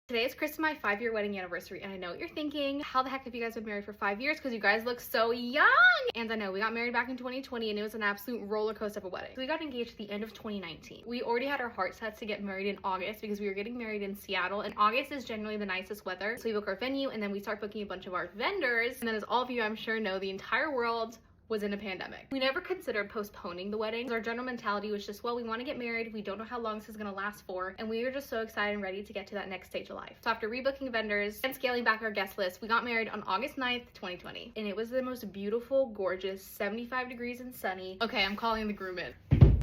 Today is Chris and my 5-year wedding anniversary, and I know what you're thinking. How the heck have you guys been married for 5 years? Because you guys look so young. And I know we got married back in 2020, and it was an absolute roller coaster of a wedding. So we got engaged at the end of 2019. We already had our heart set to get married in August because we were getting married in Seattle, and August is generally the nicest weather. So we book our venue, and then we start booking a bunch of our vendors. And then, as all of you I'm sure know, the entire world was in a pandemic. We never considered postponing the wedding. Our general mentality was just, well, we want to get married. We don't know how long this is going to last for. And we were just so excited and ready to get to that next stage of life. So after rebooking vendors and scaling back our guest list, we got married on August 9th, 2020. And it was the most beautiful, gorgeous, 75 degrees and sunny. Okay, I'm calling the groom in.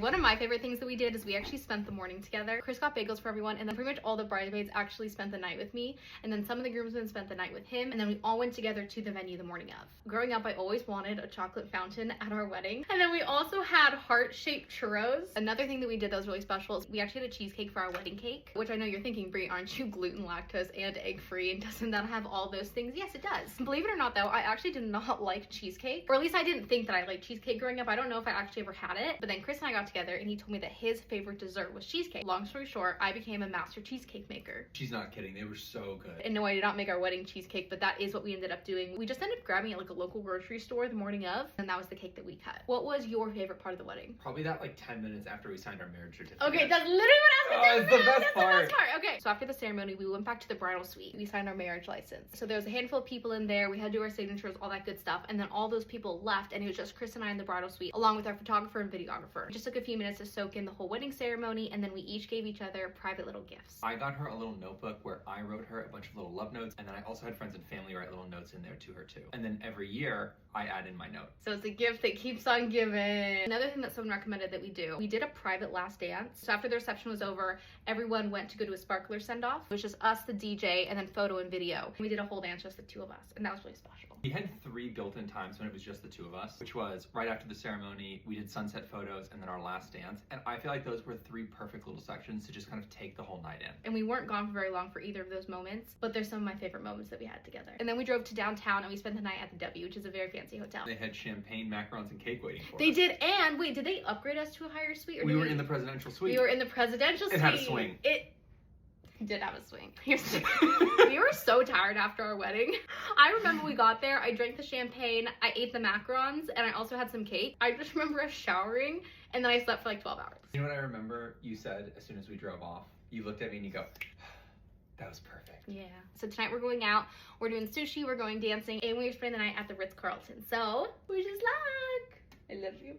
One of my favorite things that we did is we actually spent the morning together. Chris got bagels for everyone, and then pretty much all the bridesmaids actually spent the night with me, and then some of the groomsmen spent the night with him, and then we all went together to the venue the morning of. Growing up, I always wanted a chocolate fountain at our wedding, and then we also had heart-shaped churros. Another thing that we did that was really special is we actually had a cheesecake for our wedding cake, which I know you're thinking, Brie, aren't you gluten, lactose, and egg-free, and doesn't that have all those things? Yes, it does. Believe it or not, though, I actually did not like cheesecake, or at least I didn't think that I liked cheesecake growing up. I don't know if I actually ever had it, but then Chris and I got together, and he told me that his favorite dessert was cheesecake. Long story short, I became a master cheesecake maker. She's not kidding. They were so good. And no, I did not make our wedding cheesecake, but that is what we ended up doing. We just ended up grabbing it at like a local grocery store the morning of, and that was the cake that we cut. What was your favorite part of the wedding? Probably that like 10 minutes after we signed our marriage certificate. Okay, that's literally what I was It's the best part. Okay, so after the ceremony, we went back to the bridal suite. We signed our marriage license. So there was a handful of people in there. We had to do our signatures, all that good stuff. And then all those people left, and it was just Chris and I in the bridal suite, along with our photographer and videographer. It just took a few minutes to soak in the whole wedding ceremony, and then we each gave each other private little gifts. I got her a little notebook where I wrote her a bunch of little love notes, and then I also had friends and family write little notes in there to her too. And then every year I add in my note. So it's a gift that keeps on giving. Another thing that someone recommended that we do, we did a private last dance. So after the reception was over, everyone went to go to a sparkler send-off. It was just us, the DJ, and then photo and video. We did a whole dance, just the two of us, and that was really special. We had 3 built-in times when it was just the two of us, which was right after the ceremony, we did sunset photos, and then our last dance. And I feel like those were 3 perfect little sections to just kind of take the whole night in. And we weren't gone for very long for either of those moments, but they're some of my favorite moments that we had together. And then we drove to downtown, and we spent the night at the W, which is a very fancy hotel. They had champagne, macarons, and cake waiting for us. They did, and wait, did they upgrade us to a higher suite? Or we were in the presidential suite. We were in the presidential suite. It had a swing. It did have a swing. We were so tired after our wedding. I remember we got there, I drank the champagne, I ate the macarons, and I also had some cake. I just remember us showering, and then I slept for like 12 hours. You know what I remember you said as soon as we drove off? You looked at me and you go, that was perfect. Yeah. So tonight we're going out, we're doing sushi, we're going dancing, and we're spending the night at the Ritz-Carlton. So, wish us luck. I love you.